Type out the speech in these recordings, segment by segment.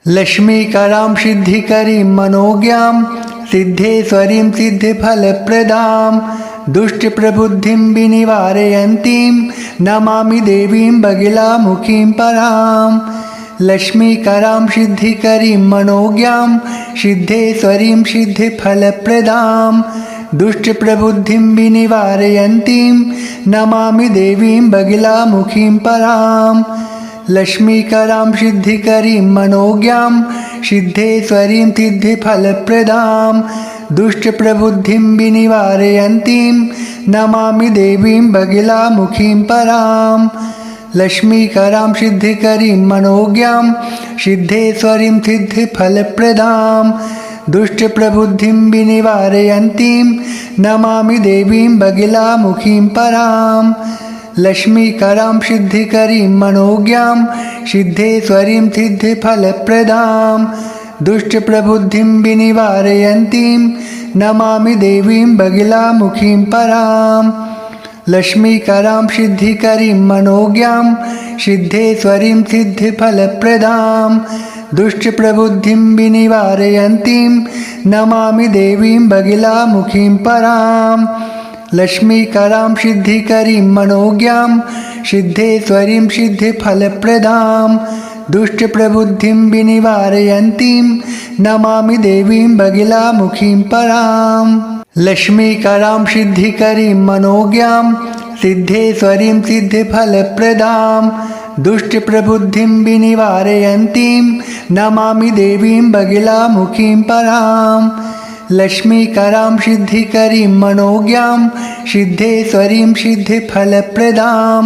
लक्ष्मीकरां सिद्धिकरीं मनोज्ञां सिद्धेश्वरीं सिद्धिफलप्रदां दुष्टप्रबुद्धिं विनिवारयन्तीं नमामि देवीं बगिलामुखीं परां। लक्ष्मीकरां सिद्धिकरीं मनोज्ञां सिद्धेश्वरीं सिद्धिफलप्रदां दुष्टप्रबुद्धिं विनिवारयन्तीं नमामि देवीं बगिलामुखीं परां। लक्ष्मीकरां सिद्धिकरीं मनोज्ञां सिद्धेश्वरीं सिद्धिफलप्रदां दुष्टप्रबुद्धिं विनिवारयन्तीं नमामि देवीं बगिलामुखीं परां। लक्ष्मीकरां सिद्धिकरीं मनोज्ञां सिद्धेश्वरीं सिद्धिफलप्रदां दुष्टप्रबुद्धिं विनिवारयन्तीं नमामि देवीं बगिलामुखीं परां। लक्ष्मीकरां सिद्धिकरीं मनोज्ञां सिद्धेश्वरीं सिद्धिफलप्रदां दुष्टप्रबुद्धिं विनिवारयन्तीं नमामि देवीं बगिलामुखीं परां। लक्ष्मीकरां सिद्धिकरीं मनोज्ञां सिद्धेश्वरीं सिद्धिफलप्रदां दुष्टप्रबुद्धिं विनिवारयन्तीं नमामि देवीं बगिलामुखीं परां। लक्ष्मीकरां सिद्धिकरीं मनोज्ञां सिद्धेश्वरीं सिद्धिफलप्रदां दुष्टप्रबुद्धिं विनिवारयन्तीं नमामि देवीं बगिलामुखीं परां। लक्ष्मीकरां सिद्धिकरीं मनोज्ञां सिद्धेश्वरीं सिद्धिफलप्रदां दुष्टप्रबुद्धिं विनिवारयन्तीं नमामि देवीं बगिलामुखीं परां। लक्ष्मीकरां सिद्धिकरीं मनोज्ञां सिद्धेश्वरीं सिद्धिफलप्रदां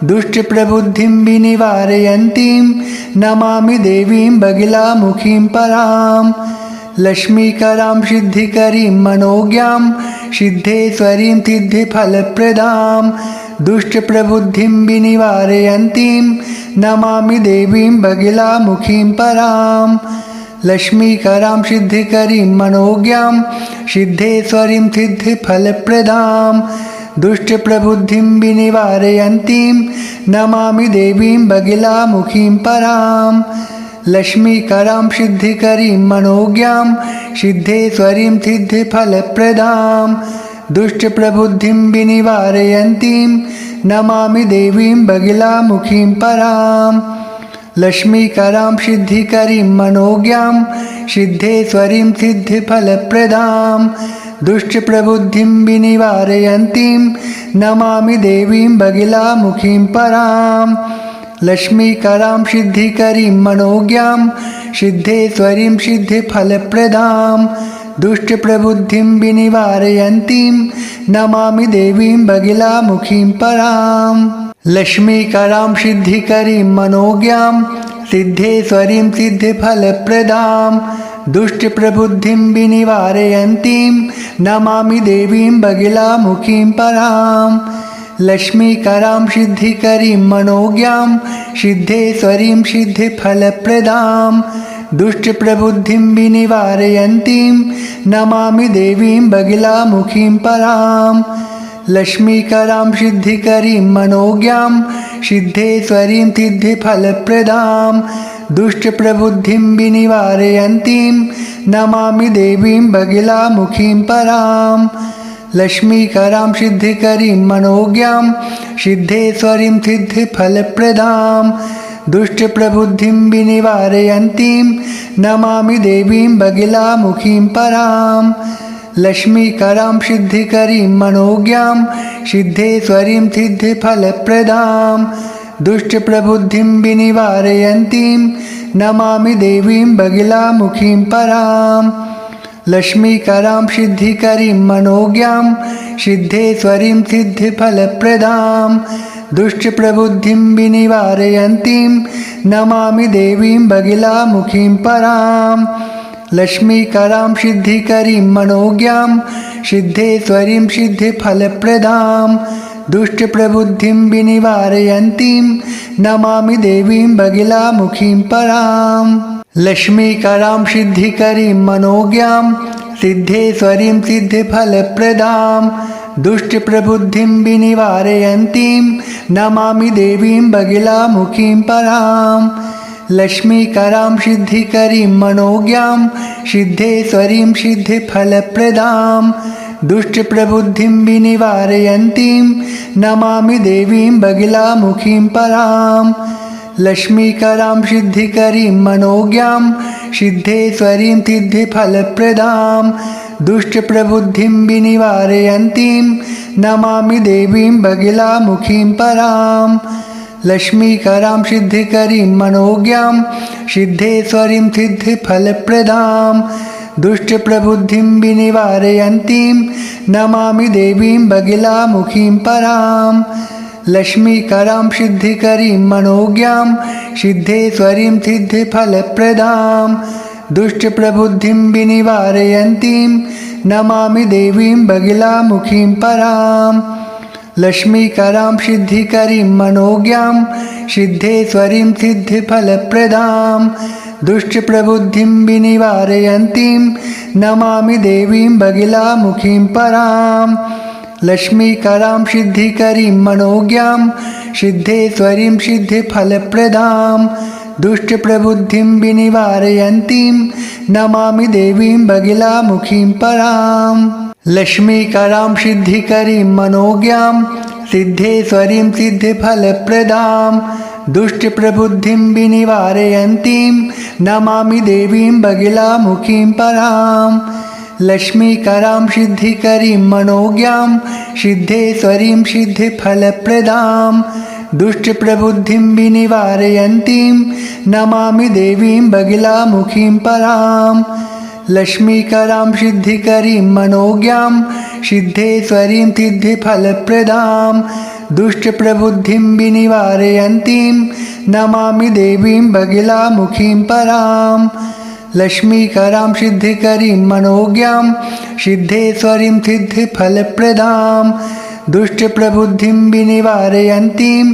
दुष्टप्रबुद्धिं विनिवारयन्तीं नमामि देवीं बगिलामुखीं परां। लक्ष्मीकरां सिद्धिकरीं मनोज्ञां सिद्धेश्वरीं सिद्धिफलप्रदां दुष्टप्रबुद्धिं विनिवारयन्तीं नमामि देवीं बगिलामुखीं परां। लक्ष्मीकरां सिद्धिकरीं मनोज्ञां सिद्धेश्वरीं सिद्धिफलप्रदां दुष्टप्रबुद्धिं विनिवारयन्तीं नमामि देवीं बगिलामुखीं परां। लक्ष्मीकरां सिद्धिकरीं मनोज्ञां सिद्धेश्वरीं सिद्धिफलप्रदां दुष्टप्रबुद्धिं विनिवारयन्तीं नमामि देवीं बगिलामुखीं परां। लक्ष्मीकरां सिद्धिकरीं मनोज्ञां सिद्धेश्वरीं सिद्धिफलप्रदां दुष्टप्रबुद्धिं विनिवारयन्तीं नमामि देवीं बगिलामुखीं परां। लक्ष्मीकरां सिद्धिकरीं मनोज्ञां सिद्धेश्वरीं सिद्धिफलप्रदां दुष्टप्रबुद्धिं विनिवारयन्तीं नमामि देवीं बगिलामुखीं परां। लक्ष्मीकरां सिद्धिकरीं मनोज्ञां सिद्धेश्वरीं सिद्धिफलप्रदां दुष्टप्रबुद्धिं विनिवारयन्तीं नमामि देवीं बगिलामुखीं परां। लक्ष्मीकरां सिद्धिकरीं मनोज्ञां सिद्धेश्वरीं सिद्धिफलप्रदां दुष्टप्रबुद्धिं विनिवारयन्तीं नमामि देवीं बगिलामुखीं परां। लक्ष्मीकरां सिद्धिकरीं मनोज्ञां सिद्धेश्वरीं सिद्धिफलप्रदां दुष्टप्रबुद्धिं विनिवारयन्तीं नमामि देवीं बगिलामुखीं परां। लक्ष्मीकरां सिद्धिकरीं मनोज्ञां सिद्धेश्वरीं सिद्धिफलप्रदां दुष्टप्रबुद्धिं विनिवारयन्तीं नमामि देवीं बगिलामुखीं परां। लक्ष्मीकरां सिद्धिकरीं मनोज्ञां सिद्धेश्वरीं सिद्धिफलप्रदां दुष्टप्रबुद्धिं विनिवारयन्तीं नमामि देवीं बगिलामुखीं परां। लक्ष्मीकरां सिद्धिकरीं मनोज्ञां सिद्धेश्वरीं सिद्धिफलप्रदां दुष्टप्रबुद्धिं विनिवारयन्तीं नमामि देवीं बगिलामुखीं परां। लक्ष्मीकरां सिद्धिकरीं मनोज्ञां सिद्धेश्वरीं सिद्धिफलप्रदां दुष्टप्रबुद्धिं विनिवारयन्तीं नमामि देवीं बगिलामुखीं परां। लक्ष्मीकरां सिद्धिकरीं मनोज्ञां सिद्धेश्वरीं सिद्धिफलप्रदां दुष्टप्रबुद्धिं विनिवारयन्तीं नमामि देवीं बगिलामुखीं परां। लक्ष्मीकरां सिद्धिकरीं मनोज्ञां सिद्धेश्वरीं सिद्धिफलप्रदां दुष्टप्रबुद्धिं विनिवारयन्तीं नमामि देवीं बगिलामुखीं परां लक्ष्मीकरां सिद्धिकरीं मनोज्ञां सिद्धेश्वरीं सिद्धिफलप्रदां दुष्टप्रबुद्धिं विनिवारयन्तीं नमामि देवीं बगिलामुखीं परां लक्ष्मीकरां सिद्धिकरीं मनोज्ञां सिद्धेश्वरीं सिद्धिफलप्रदां दुष्टप्रबुद्धिं विनिवारयन्तीं नमामि देवीं बगिलामुखीं परां लक्ष्मीकरां सिद्धिकरीं मनोज्ञां सिद्धेश्वरीं सिद्धिफलप्रदां दुष्टप्रबुद्धिं विनिवारयन्तीं नमामि देवीं बगिलामुखीं परां लक्ष्मीकरां सिद्धिकरीं मनोज्ञां सिद्धेश्वरीं सिद्धिफलप्रदां दुष्टप्रबुद्धिं विनिवारयन्तीं नमामि देवीं बगिलामुखीं परां लक्ष्मीकरां सिद्धिकरीं मनोज्ञां सिद्धेश्वरीं सिद्धिफलप्रदां दुष्टप्रबुद्धिं विनिवारयन्तीं नमामि देवीं बगिलामुखीं परां लक्ष्मीकरां सिद्धिकरीं मनोज्ञां सिद्धेश्वरीं सिद्धिफलप्रदां दुष्टप्रबुद्धिं विनिवारयन्तीं नमामि देवीं बगिलामुखीं परां लक्ष्मीकरां सिद्धिकरीं मनोज्ञां सिद्धेश्वरीं सिद्धिफलप्रदां दुष्टप्रबुद्धिं विनिवारयन्तीं नमामि देवीं बगिलामुखीं परां लक्ष्मीकरां सिद्धिकरीं मनोज्ञां सिद्धेश्वरीं सिद्धिफलप्रदां दुष्टप्रबुद्धिं विनिवारयन्तीं नमामि देवीं बगिलामुखीं परां लक्ष्मीकरां सिद्धिकरीं मनोज्ञां सिद्धेश्वरीं सिद्धिफलप्रदां दुष्टप्रबुद्धिं विनिवारयन्तीं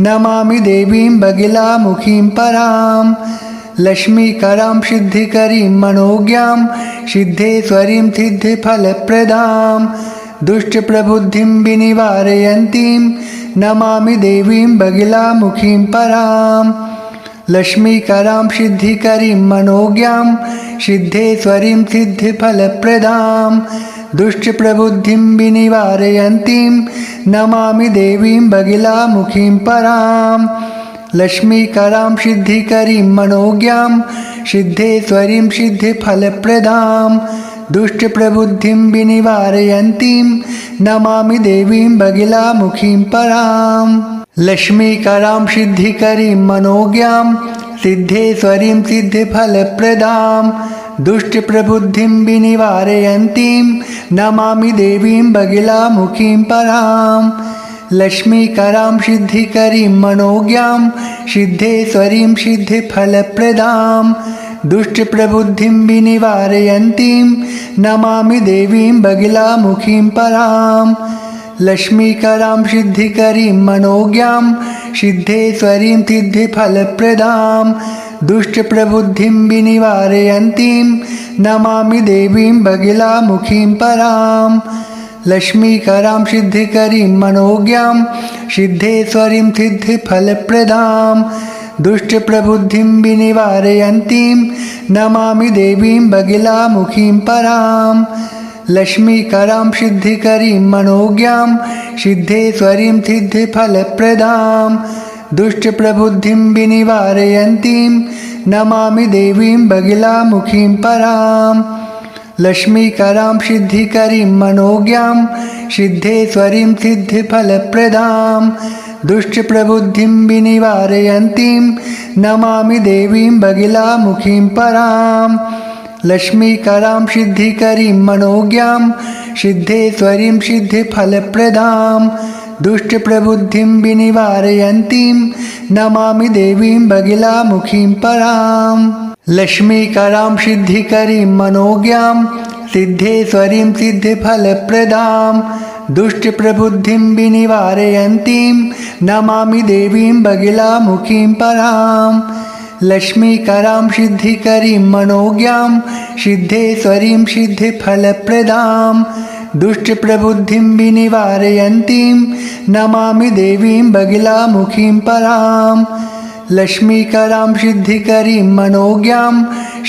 नमामि देवीं बगिलामुखीं परां लक्ष्मीकरां सिद्धिकरीं मनोज्ञां सिद्धेश्वरीं सिद्धिफलप्रदां दुष्टप्रबुद्धिं विनिवारयन्तीं नमामि देवीं बगिलामुखीं परां लक्ष्मीकरां सिद्धिकरीं मनोज्ञां सिद्धेश्वरीं सिद्धिफलप्रदां दुष्टप्रबुद्धिं विनिवारयन्तीं नमामि देवीं बगिलामुखीं परां लक्ष्मीकरां सिद्धिकरीं मनोज्ञां सिद्धेश्वरीं सिद्धिफलप्रदां दुष्टप्रबुद्धिं विनिवारयन्तीं नमामि देवीं बगिलामुखीं परां लक्ष्मीकरां सिद्धिकरीं मनोज्ञां सिद्धेश्वरीं सिद्धिफलप्रदां दुष्टप्रबुद्धिं विनिवारयन्तीं नमामि देवीं बगिलामुखीं परां लक्ष्मीकरां सिद्धिकरीं मनोज्ञां सिद्धेश्वरीं सिद्धिफलप्रदां दुष्टप्रबुद्धिं विनिवारयन्तीं नमामि देवीं बगिलामुखीं परां लक्ष्मीकरां सिद्धिकरीं मनोज्ञां सिद्धेश्वरीं सिद्धिफलप्रदां दुष्टप्रबुद्धिं विनिवारयन्तीं नमामि देवीं बगिलामुखीं परां लक्ष्मीकरां सिद्धिकरीं मनोज्ञां सिद्धेश्वरीं सिद्धिफलप्रदां दुष्टप्रबुद्धिं विनिवारयन्तीं नमामि देवीं बगिलामुखीं परां लक्ष्मीकरां सिद्धिकरीं मनोज्ञां सिद्धेश्वरीं सिद्धिफलप्रदां दुष्टप्रबुद्धिं विनिवारयन्तीं नमामि देवीं बगिलामुखीं परां लक्ष्मीकरां सिद्धिकरीं मनोज्ञां सिद्धेश्वरीं सिद्धिफलप्रदां दुष्टप्रबुद्धिं विनिवारयन्तीं नमामि देवीं बगिलामुखीं परां लक्ष्मीकरां सिद्धिकरीं मनोज्ञां सिद्धेश्वरीं सिद्धिफलप्रदां दुष्टप्रबुद्धिं विनिवारयन्तीं नमामि देवीं बगिलामुखीं परां लक्ष्मीकरां सिद्धिकरीं मनोज्ञां सिद्धेश्वरीं सिद्धिफलप्रदां दुष्टप्रबुद्धिं विनिवारयन्तीं नमामि देवीं बगिलामुखीं परां लक्ष्मीकरां सिद्धिकरीं मनोज्ञां सिद्धेश्वरीं सिद्धिफलप्रदां दुष्टप्रबुद्धिं विनिवारयन्तीं नमामि देवीं बगिलामुखीं परां लक्ष्मीकरां सिद्धिकरीं मनोज्ञां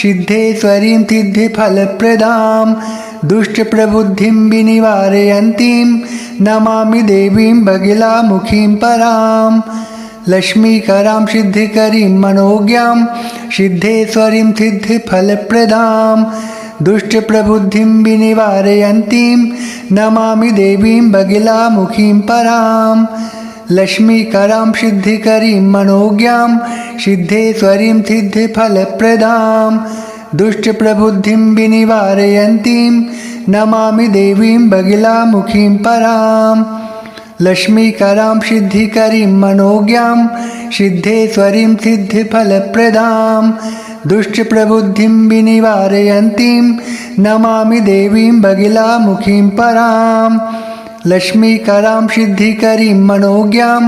सिद्धेश्वरीं सिद्धिफलप्रदां दुष्टप्रबुद्धिं विनिवारयन्तीं नमामि देवीं भगिलामुखीं परां लक्ष्मीकरां सिद्धिकरीं मनोज्ञां सिद्धेश्वरीं सिद्धिफलप्रदां दुष्टप्रबुद्धिं विनिवारयन्तीं नमामि देवीं भगिलामुखीं परां लक्ष्मीकरां सिद्धिकरीं मनोज्ञां सिद्धेश्वरीं सिद्धिफलप्रदां दुष्टप्रबुद्धिं विनिवारयन्तीं नमामि देवीं भगिलामुखीं परां लक्ष्मीकरां सिद्धिकरीं मनोज्ञां सिद्धेश्वरीं सिद्धिफलप्रदां दुष्टप्रबुद्धिं विनिवारयन्तीं नमामि देवीं भगिलामुखीं परां लक्ष्मीकरां सिद्धिकरीं मनोज्ञां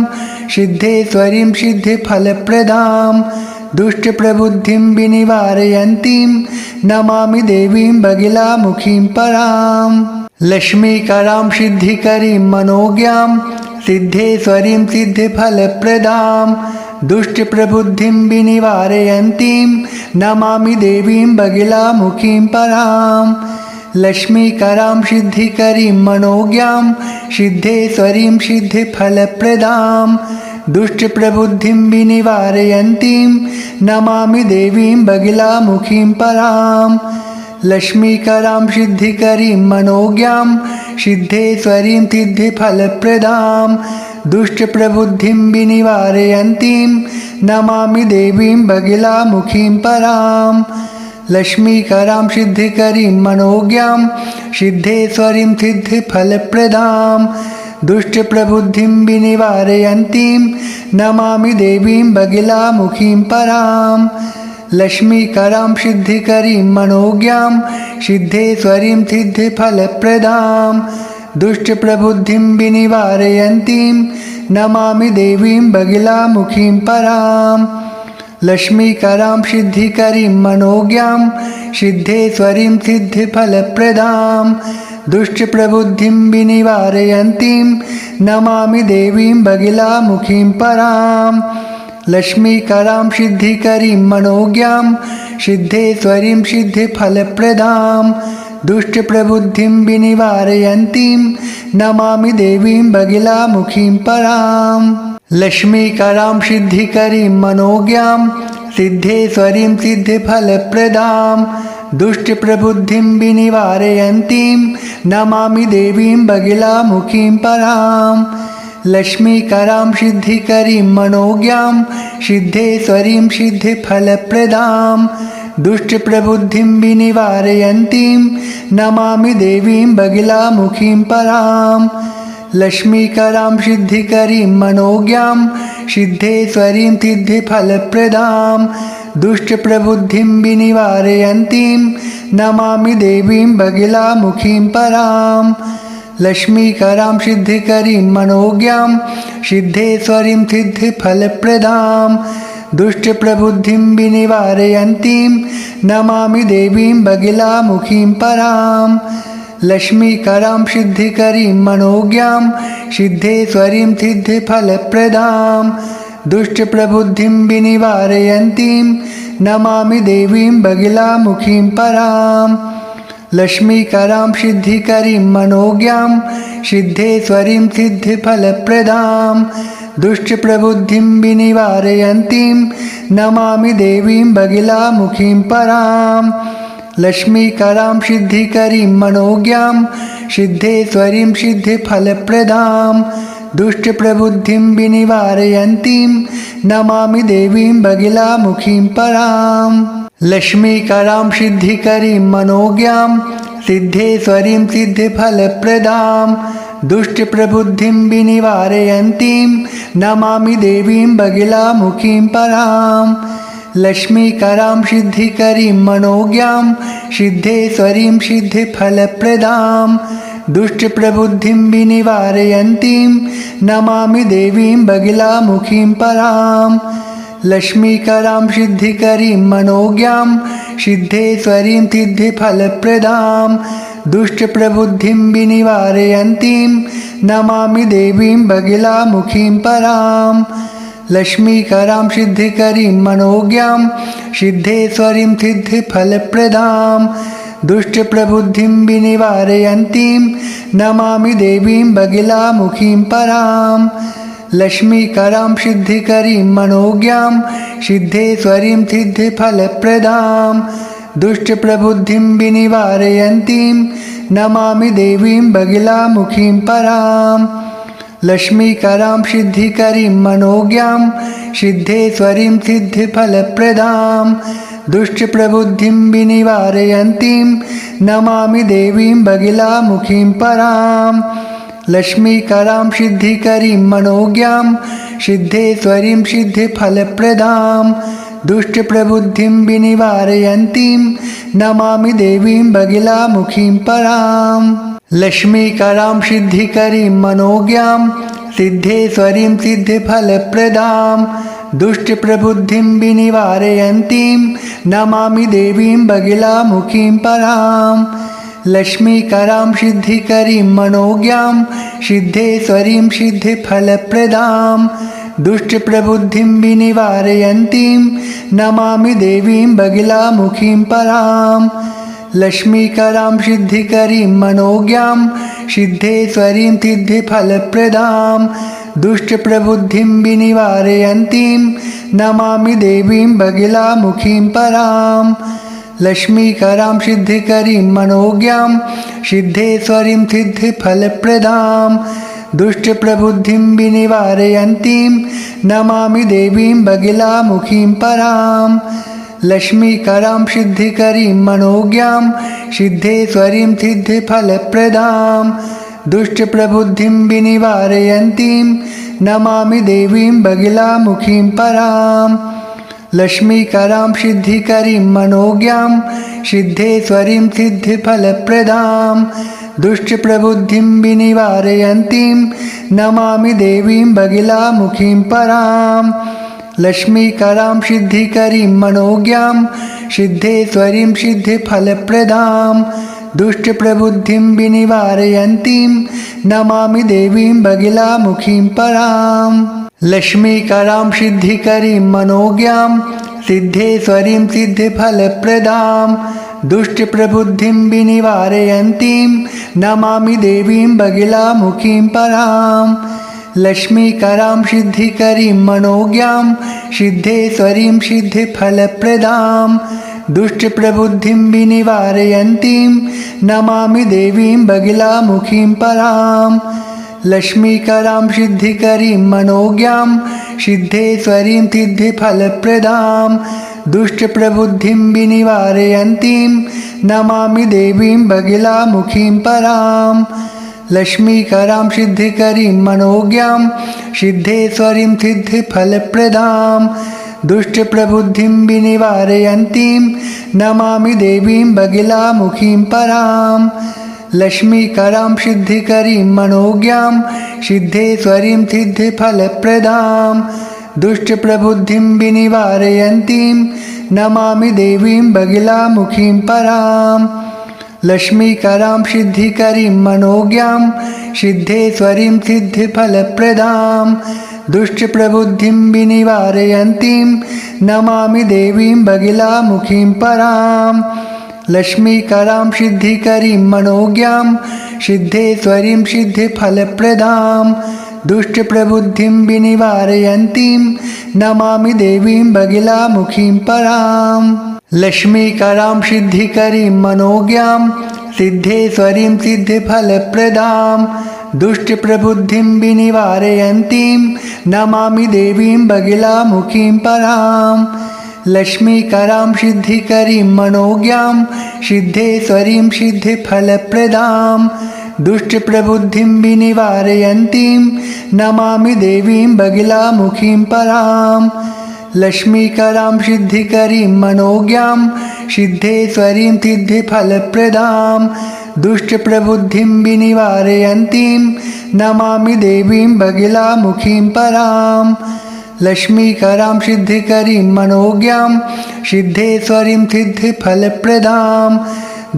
सिद्धेश्वरीं सिद्धिफलप्रदां दुष्टप्रबुद्धिं विनिवारयन्तीं नमामि देवीं भगिलामुखीं परां लक्ष्मीकरां सिद्धिकरीं मनोज्ञां सिद्धेश्वरीं सिद्धिफलप्रदां दुष्टप्रबुद्धिं विनिवारयन्तीं नमामि देवीं भगिलामुखीं परां लक्ष्मीकरां सिद्धिकरीं मनोज्ञां सिद्धेश्वरीं सिद्धिफलप्रदां दुष्टप्रबुद्धिं विनिवारयन्तीं नमामि देवीं भगिलामुखीं परां लक्ष्मीकरां सिद्धिकरीं मनोज्ञां सिद्धेश्वरीं सिद्धिफलप्रदां दुष्टप्रबुद्धिं विनिवारयन्तीं नमामि देवीं भगिलामुखीं परां लक्ष्मीकरां सिद्धिकरीं मनोज्ञां सिद्धेश्वरीं सिद्धिफलप्रदां दुष्टप्रबुद्धिं विनिवारयन्तीं नमामि देवीं भगिलामुखीं परां लक्ष्मीकरां सिद्धिकरीं मनोज्ञां सिद्धेश्वरीं सिद्धिफलप्रदां दुष्टप्रबुद्धिं विनिवारयन्तीं नमामि देवीं भगिलामुखीं परां लक्ष्मीकरां सिद्धिकरीं मनोज्ञां सिद्धेश्वरीं सिद्धिफलप्रदां दुष्टप्रबुद्धिं विनिवारयन्तीं नमामि देवीं भगिलामुखीं परां लक्ष्मीकरां सिद्धिकरीं मनोज्ञां सिद्धेश्वरीं सिद्धिफलप्रदां दुष्टप्रबुद्धिं विनिवारयन्तीं नमामि देवीं भगिलामुखीं परां लक्ष्मीकरां सिद्धिकरीं मनोज्ञां सिद्धेश्वरीं सिद्धिफलप्रदां दुष्टप्रबुद्धिं विनिवारयन्तीं नमामि देवीं भगिलामुखीं परां लक्ष्मीकरां सिद्धिकरीं मनोज्ञां सिद्धेश्वरीं सिद्धिफलप्रदां दुष्टप्रबुद्धिं विनिवारयन्तीं नमामि देवीं भगिलामुखीं परां लक्ष्मीकरां सिद्धिकरीं मनोज्ञां सिद्धेश्वरीं सिद्धिफलप्रदां दुष्टप्रबुद्धिं विनिवारयन्तीं नमामि देवीं भगिलामुखीं परां लक्ष्मीकरां सिद्धिकरीं मनोज्ञां सिद्धेश्वरीं सिद्धिफलप्रदां दुष्टप्रबुद्धिं विनिवारयन्तीं नमामि देवीं भगिलामुखीं परां लक्ष्मीकरां सिद्धिकरीं मनोज्ञां सिद्धेश्वरीं सिद्धिफलप्रदां दुष्टप्रबुद्धिं विनिवारयन्तीं नमामि देवीं भगिलामुखीं परां लक्ष्मीकरां सिद्धिकरीं मनोज्ञां सिद्धेश्वरीं सिद्धिफलप्रदां दुष्टप्रबुद्धिं विनिवारयन्तीं नमामि देवीं भगिलामुखीं परां लक्ष्मीकरां सिद्धिकरीं मनोज्ञां सिद्धेश्वरीं सिद्धिफलप्रदां दुष्टप्रबुद्धिं विनिवारयन्तीं नमामि देवीं भगिलामुखीं परां लक्ष्मीकरां सिद्धिकरीं मनोज्ञां सिद्धेश्वरीं सिद्धिफलप्रदां दुष्टप्रबुद्धिं विनिवारयन्तीं नमामि देवीं भगिलामुखीं परां लक्ष्मीकरां सिद्धिकरीं मनोज्ञां सिद्धेश्वरीं सिद्धिफलप्रदां दुष्टप्रबुद्धिं विनिवारयन्तीं नमामि देवीं भगिलामुखीं परां लक्ष्मीकरां सिद्धिकरीं मनोज्ञां सिद्धेश्वरीं सिद्धिफलप्रदां दुष्टप्रबुद्धिं विनिवारयन्तीं नमामि देवीं भगिलामुखीं परां लक्ष्मीकरां सिद्धिकरीं मनोज्ञां सिद्धेश्वरीं सिद्धिफलप्रदां दुष्टप्रबुद्धिं विनिवारयन्तीं नमामि देवीं बगिलामुखीं परां लक्ष्मीकरां सिद्धिकरीं मनोज्ञां सिद्धेश्वरीं सिद्धिफलप्रदां दुष्टप्रबुद्धिं विनिवारयन्तीं नमामि देवीं बगिलामुखीं परां लक्ष्मीकरां सिद्धिकरीं मनोज्ञां सिद्धेश्वरीं सिद्धिफलप्रदां दुष्टप्रबुद्धिं विनिवारयन्तीं नमामि देवीं बगिलामुखीं परां लक्ष्मीकरां सिद्धिकरीं मनोज्ञां सिद्धेश्वरीं सिद्धिफलप्रदां दुष्टप्रबुद्धिं विनिवारयन्तीं नमामि देवीं बगिलामुखीं परां लक्ष्मीकरां सिद्धिकरीं मनोज्ञां सिद्धेश्वरीं सिद्धिफलप्रदां दुष्टप्रबुद्धिं विनिवारयन्तीं नमामि देवीं बगिलामुखीं परां लक्ष्मीकरां सिद्धिकरीं मनोज्ञां सिद्धेश्वरीं सिद्धिफलप्रदां दुष्टप्रबुद्धिं विनिवारयन्तीं नमामि देवीं बगिलामुखीं परां लक्ष्मीकरां सिद्धिकरीं मनोज्ञां सिद्धेश्वरीं सिद्धिफलप्रदां दुष्टप्रबुद्धिं विनिवारयन्तीं नमामि देवीं बगिलामुखीं परां लक्ष्मीकरां सिद्धिकरीं मनोज्ञां सिद्धेश्वरीं सिद्धिफलप्रदां दुष्टप्रबुद्धिं विनिवारयन्तीं नमामि देवीं बगिलामुखीं परां लक्ष्मीकरां सिद्धिकरीं मनोज्ञां सिद्धेश्वरीं सिद्धिफलप्रदां दुष्टप्रबुद्धिं विनिवारयन्तीं नमामि देवीं बगिलामुखीं परां लक्ष्मीकरां सिद्धिकरीं मनोज्ञां सिद्धेश्वरीं सिद्धिफलप्रदां दुष्टप्रबुद्धिं विनिवारयन्तीं नमामि देवीं बगिलामुखीं परां लक्ष्मीकरां सिद्धिकरीं मनोज्ञां सिद्धेश्वरीं सिद्धिफलप्रदां दुष्टप्रबुद्धिं विनिवारयन्तीं नमामि देवीं बगिलामुखीं परां लक्ष्मीकरां सिद्धिकरीं मनोज्ञां सिद्धेश्वरीं सिद्धिफलप्रदां दुष्टप्रबुद्धिं विनिवारयन्तीं नमामि देवीं बगिलामुखीं परां लक्ष्मीकरां सिद्धिकरीं मनोज्ञां सिद्धेश्वरीं सिद्धिफलप्रदां दुष्टप्रबुद्धिं विनिवारयन्तीं नमामि देवीं बगिलामुखीं परां लक्ष्मीकरां सिद्धिकरीं मनोज्ञां सिद्धेश्वरीं सिद्धिफलप्रदां दुष्टप्रबुद्धिं विनिवारयन्तीं नमामि देवीं बगिलामुखीं परां लक्ष्मीकरां सिद्धिकरीं मनोज्ञां सिद्धेश्वरीं सिद्धिफलप्रदां दुष्टप्रबुद्धिं विनिवारयन्तीं नमामि देवीं बगिलामुखीं परां लक्ष्मीकरां सिद्धिकरीं मनोज्ञां सिद्धेश्वरीं सिद्धिफलप्रदां दुष्टप्रबुद्धिं विनिवारयन्तीं नमामि देवीं बगिलामुखीं परां लक्ष्मीकरां सिद्धिकरीं मनोज्ञां सिद्धेश्वरीं सिद्धिफलप्रदां दुष्टप्रबुद्धिं विनिवारयन्तीं नमामि देवीं बगिलामुखीं परां लक्ष्मीकरां सिद्धिकरीं मनोज्ञां सिद्धेश्वरीं सिद्धिफलप्रदां दुष्टप्रबुद्धिं विनिवारयन्तीं नमामि देवीं बगिलामुखीं परां लक्ष्मीकरां सिद्धिकरीं मनोज्ञां सिद्धेश्वरीं सिद्धिफलप्रदां दुष्टप्रबुद्धिं विनिवारयन्तीं नमामि देवीं बगिलामुखीं परां लक्ष्मीकरां सिद्धिकरीं मनोज्ञां सिद्धेश्वरीं सिद्धिफलप्रदां दुष्टप्रबुद्धिं विनिवारयन्तीं नमामि देवीं बगिलामुखीं परां लक्ष्मीकरां सिद्धिकरीं मनोज्ञां सिद्धेश्वरीं सिद्धिफलप्रदां दुष्टप्रबुद्धिं विनिवारयन्तीं नमामि देवीं बगिलामुखीं परां लक्ष्मीकरां सिद्धिकरीं मनोज्ञां सिद्धेश्वरीं सिद्धिफलप्रदां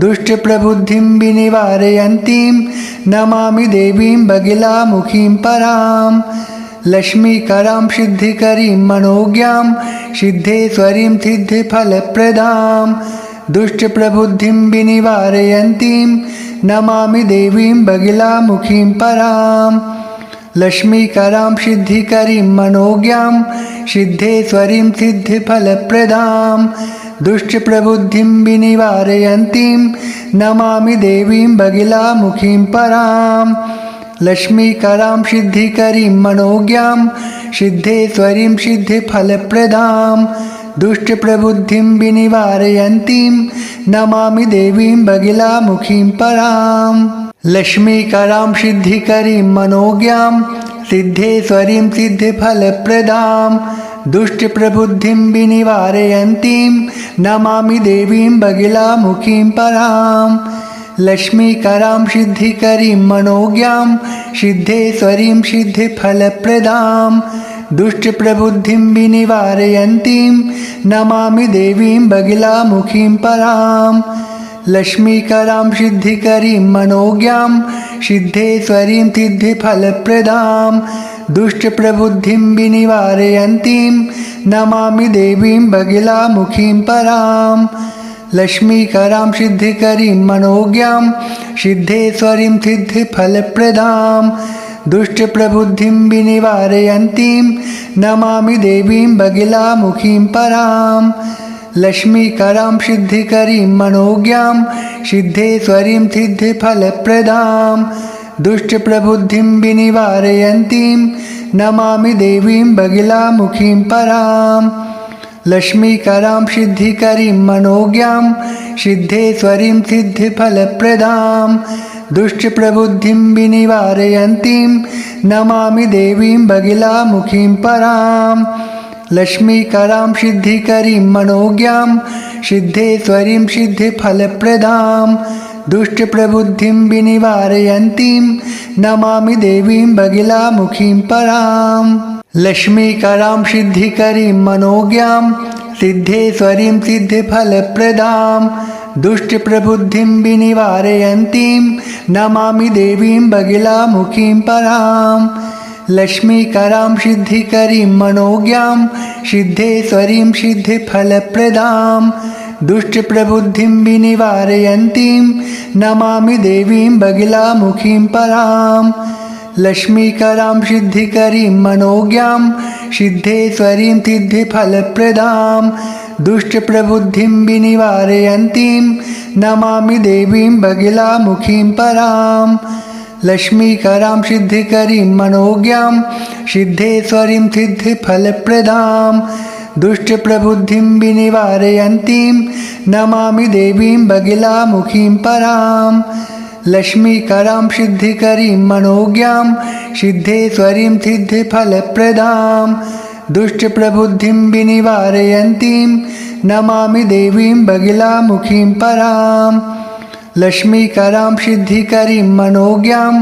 दुष्टप्रबुद्धिं विनिवारयन्तीं नमामि देवीं बगिलामुखीं परां लक्ष्मीकरां सिद्धिकरीं मनोज्ञां सिद्धेश्वरीं सिद्धिफलप्रदां दुष्टप्रबुद्धिं विनिवारयन्तीं नमामि देवीं बगिलामुखीं परां लक्ष्मीकरां सिद्धिकरीं मनोज्ञां सिद्धेश्वरीं सिद्धिफलप्रदां दुष्टप्रबुद्धिं विनिवारयन्तीं नमामि देवीं बगिलामुखीं परां लक्ष्मीकरां सिद्धिकरीं मनोज्ञां सिद्धेश्वरीं सिद्धिफलप्रदां दुष्टप्रबुद्धिं विनिवारयन्तीं नमामि देवीं बगिलामुखीं परां लक्ष्मीकरां सिद्धिकरीं मनोज्ञां सिद्धेश्वरीं सिद्धिफलप्रदां दुष्टप्रबुद्धिं विनिवारयन्तीं नमामि देवीं बगिलामुखीं परां लक्ष्मीकरां सिद्धिकरीं मनोज्ञां सिद्धेश्वरीं सिद्धिफलप्रदां दुष्टप्रबुद्धिं विनिवारयन्तीं नमामि देवीं बगिलामुखीं परां लक्ष्मीकरां सिद्धिकरीं मनोज्ञां सिद्धेश्वरीं सिद्धिफलप्रदां दुष्टप्रबुद्धिं विनिवारयन्तीं नमामि देवीं बगिलामुखीं परां लक्ष्मीकरां सिद्धिकरीं मनोज्ञां सिद्धेश्वरीं सिद्धिफलप्रदां दुष्टप्रबुद्धिं विनिवारयन्तीं नमामि देवीं बगिलामुखीं परां लक्ष्मीकरां सिद्धिकरीं मनोज्ञां सिद्धेश्वरीं सिद्धिफलप्रदां दुष्टप्रबुद्धिं विनिवारयन्तीं नमामि देवीं बगिलामुखीं परां लक्ष्मीकरां सिद्धिकरीं मनोज्ञां सिद्धेश्वरीं सिद्धिफलप्रदां दुष्टप्रबुद्धिं विनिवारयन्तीं नमामि देवीं बगिलामुखीं परां लक्ष्मीकरां सिद्धिकरीं मनोज्ञां सिद्धेश्वरीं सिद्धिफलप्रदां दुष्टप्रबुद्धिं विनिवारयन्तीं नमामि देवीं बगिलामुखीं परां लक्ष्मीकरां सिद्धिकरीं मनोज्ञां सिद्धेश्वरीं सिद्धिफलप्रदां दुष्टप्रबुद्धिं विनिवारयन्तीं नमामि देवीं बगिलामुखीं परां लक्ष्मीकरां सिद्धिकरीं मनोज्ञां सिद्धेश्वरीं सिद्धिफलप्रदां दुष्टप्रबुद्धिं विनिवारयन्तीं नमामि देवीं बगिलामुखीं परां लक्ष्मीकरां सिद्धिकरीं मनोज्ञां सिद्धेश्वरीं सिद्धिफलप्रदां दुष्टप्रबुद्धिं विनिवारयन्तीं नमामि देवीं बगिलामुखीं परां लक्ष्मीकरां सिद्धिकरीं मनोज्ञां सिद्धेश्वरीं सिद्धिफलप्रदां दुष्टप्रबुद्धिं विनिवारयन्तीं नमामि देवीं बगिलामुखीं परां लक्ष्मीकरां सिद्धिकरीं मनोज्ञां सिद्धेश्वरीं सिद्धिफलप्रदां दुष्टप्रबुद्धिं विनिवारयन्तीं नमामि देवीं बगिलामुखीं परां लक्ष्मीकरां सिद्धिकरीं मनोज्ञां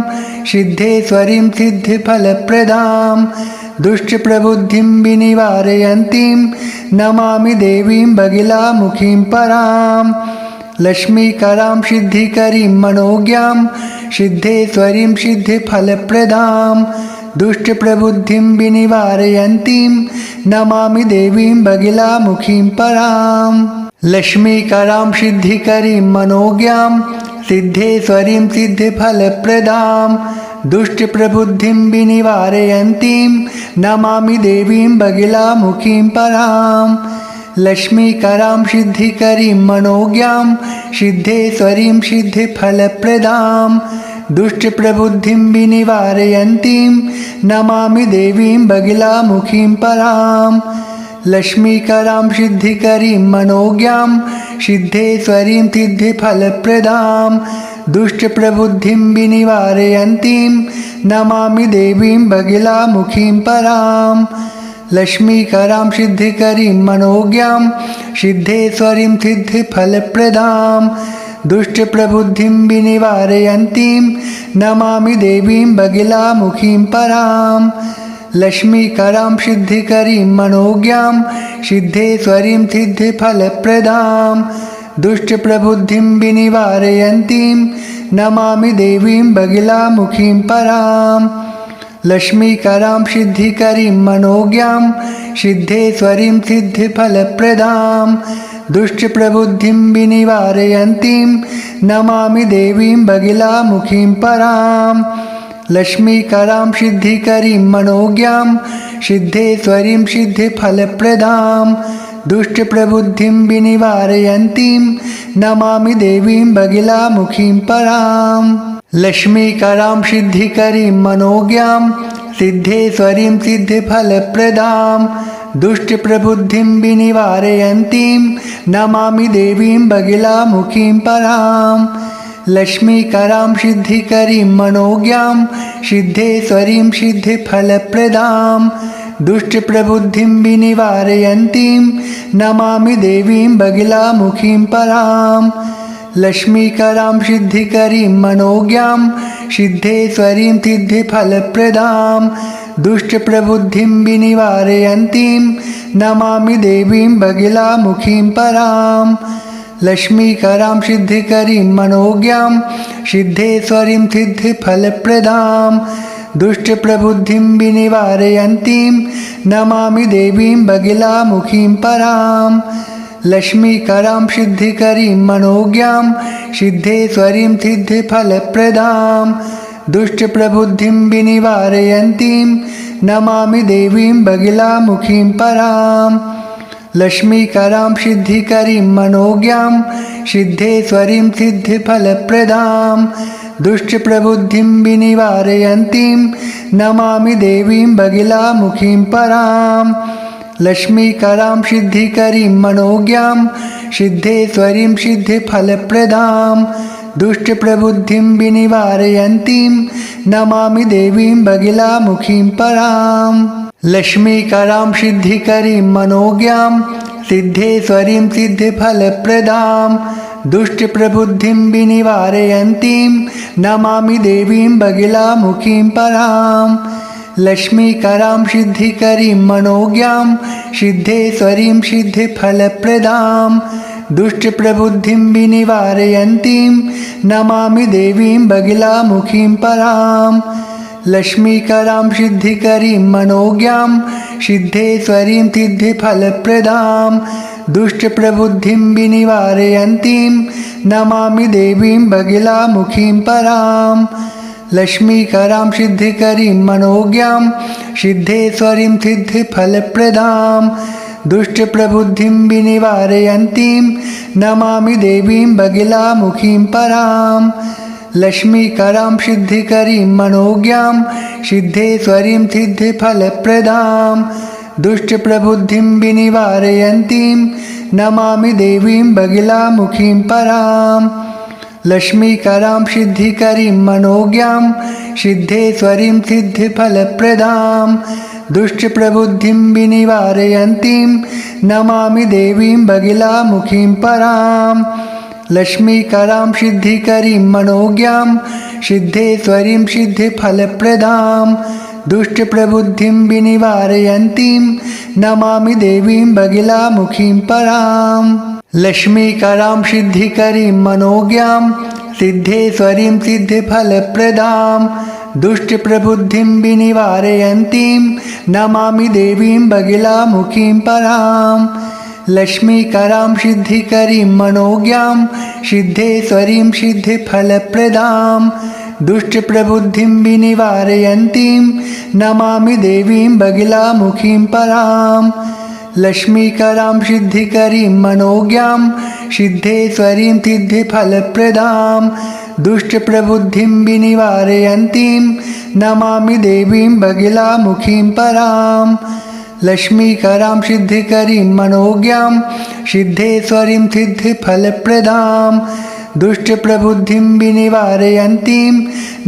सिद्धेश्वरीं सिद्धिफलप्रदां दुष्टप्रबुद्धिं विनिवारयन्तीं नमामि देवीं बगिलामुखीं परां लक्ष्मीकरां सिद्धिकरीं मनोज्ञां सिद्धेश्वरीं सिद्धिफलप्रदां दुष्टप्रबुद्धिं विनिवारयन्तीं नमामि देवीं बगिलामुखीं परां लक्ष्मीकरां सिद्धिकरीं मनोज्ञां सिद्धेश्वरीं सिद्धिफलप्रदां दुष्टप्रबुद्धिं विनिवारयन्तीं नमामि देवीं बगिलामुखीं परां लक्ष्मीकरां सिद्धिकरीं मनोज्ञां सिद्धेश्वरीं सिद्धिफलप्रदां दुष्टप्रबुद्धिं विनिवारयन्तीं नमामि देवीं बगिलामुखीं परां लक्ष्मीकरां सिद्धिकरीं मनोज्ञां सिद्धेश्वरीं सिद्धिफलप्रदां दुष्टप्रबुद्धिं विनिवारयन्तीं नमामि देवीं बगिलामुखीं परां लक्ष्मीकरां सिद्धिकरीं मनोज्ञां सिद्धेश्वरीं सिद्धिफलप्रदां दुष्टप्रबुद्धिं विनिवारयन्तीं नमामि देवीं बगिलामुखीं परां लक्ष्मीकरां सिद्धिकरीं मनोज्ञां सिद्धेश्वरीं सिद्धिफलप्रदां दुष्टप्रबुद्धिं विनिवारयन्तीं नमामि देवीं बगिलामुखीं परां लक्ष्मीकरां सिद्धिकरीं मनोज्ञां सिद्धेश्वरीं सिद्धिफलप्रदां दुष्टप्रबुद्धिं विनिवारयन्तीं नमामि देवीं भगिलामुखीं परां लक्ष्मीकरां सिद्धिकरीं मनोज्ञां सिद्धेश्वरीं सिद्धिफलप्रदां दुष्टप्रबुद्धिं विनिवारयन्तीं नमामि देवीं भगिलामुखीं परां लक्ष्मीकरां सिद्धिकरीं मनोज्ञां सिद्धेश्वरीं सिद्धिफलप्रदां दुष्टप्रबुद्धिं विनिवारयन्तीं नमामि देवीं भगिलामुखीं परां लक्ष्मीकरां सिद्धिकरीं मनोज्ञां सिद्धेश्वरीं सिद्धिफलप्रदां दुष्टप्रबुद्धिं विनिवारयन्तीं नमामि देवीं भगिलामुखीं परां लक्ष्मीकरां सिद्धिकरीं मनोज्ञां सिद्धेश्वरीं सिद्धिफलप्रदां दुष्टप्रबुद्धिं विनिवारयन्तीं नमामि देवीं भगिलामुखीं परां लक्ष्मीकरां सिद्धिकरीं मनोज्ञां सिद्धेश्वरीं सिद्धिफलप्रदां दुष्टप्रबुद्धिं विनिवारयन्तीं नमामि देवीं भगिलामुखीं परां लक्ष्मीकरां सिद्धिकरीं मनोज्ञां सिद्धेश्वरीं सिद्धिफलप्रदां दुष्टप्रबुद्धिं विनिवारयन्तीं नमामि देवीं भगिलामुखीं परां लक्ष्मीकरां सिद्धिकरीं मनोज्ञां सिद्धेश्वरीं सिद्धिफलप्रदां दुष्टप्रबुद्धिं विनिवारयन्तीं नमामि देवीं भगिलामुखीं परां लक्ष्मीकरां सिद्धिकरीं मनोज्ञां सिद्धेश्वरीं सिद्धिफलप्रदां दुष्टप्रबुद्धिं विनिवारयन्तीं नमामि देवीं भगिलामुखीं परां लक्ष्मीकरां सिद्धिकरीं मनोज्ञां सिद्धेश्वरीं सिद्धिफलप्रदां दुष्टप्रबुद्धिं विनिवारयन्तीं नमामि देवीं भगिलामुखीं परां लक्ष्मीकरां सिद्धिकरीं मनोज्ञां सिद्धेश्वरीं सिद्धिफलप्रदां दुष्टप्रबुद्धिं विनिवारयन्तीं नमामि देवीं भगिलामुखीं परां लक्ष्मीकरां सिद्धिकरीं मनोज्ञां सिद्धेश्वरीं सिद्धिफलप्रदां दुष्टप्रबुद्धिं विनिवारयन्तीं नमामि देवीं भगिलामुखीं परां लक्ष्मीकरां सिद्धिकरीं मनोज्ञां सिद्धेश्वरीं सिद्धिफलप्रदां दुष्टप्रबुद्धिं विनिवारयन्तीं नमामि देवीं भगिलामुखीं परां लक्ष्मीकरां सिद्धिकरीं मनोज्ञां सिद्धेश्वरीं सिद्धिफलप्रदां दुष्टप्रबुद्धिं विनिवारयन्तीं नमामि देवीं भगिलामुखीं परां लक्ष्मीकरां सिद्धिकरीं मनोज्ञां सिद्धेश्वरीं सिद्धिफलप्रदां दुष्टप्रबुद्धिं विनिवारयन्तीं नमामि देवीं भगिलामुखीं परां लक्ष्मीकरां सिद्धिकरीं मनोज्ञां सिद्धेश्वरीं सिद्धिफलप्रदां दुष्टप्रबुद्धिं विनिवारयन्तीं नमामि देवीं भगिलामुखीं परां लक्ष्मीकरां सिद्धिकरीं मनोज्ञां सिद्धेश्वरीं सिद्धिफलप्रदां दुष्टप्रबुद्धिं विनिवारयन्तीं नमामि देवीं भगिलामुखीं परां लक्ष्मीकरां सिद्धिकरीं मनोज्ञां सिद्धेश्वरीं सिद्धिफलप्रदां दुष्टप्रबुद्धिं विनिवारयन्तीं नमामि देवीं भगिलामुखीं परां लक्ष्मीकरां सिद्धिकरीं मनोज्ञां सिद्धेश्वरीं सिद्धिफलप्रदां दुष्टप्रबुद्धिं विनिवारयन्तीं नमामि देवीं भगिलामुखीं परां लक्ष्मीकरां सिद्धिकरीं मनोज्ञां सिद्धेश्वरीं सिद्धिफलप्रदां दुष्टप्रबुद्धिं विनिवारयन्तीं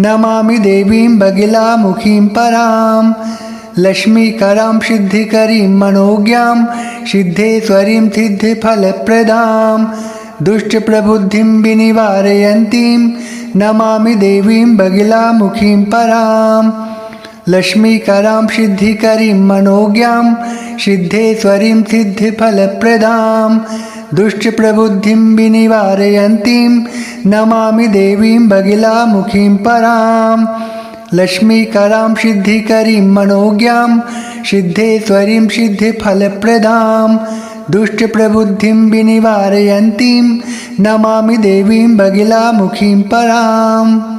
नमामि देवीं भगिलामुखीं परां लक्ष्मीकरां सिद्धिकरीं मनोज्ञां सिद्धेश्वरीं सिद्धिफलप्रदां दुष्टप्रबुद्धिं विनिवारयन्तीं नमामि देवीं भगिलामुखीं परां लक्ष्मीकरां सिद्धिकरीं मनोज्ञां सिद्धेश्वरीं सिद्धिफलप्रदां दुष्टप्रबुद्धिं विनिवारयन्तीं नमामि देवीं भगिलामुखीं परां लक्ष्मीकरां सिद्धिकरीं मनोज्ञां सिद्धेश्वरीं सिद्धिफलप्रदां दुष्टप्रबुद्धिं विनिवारयन्तीं नमामि देवीं भगिलामुखीं पराम्।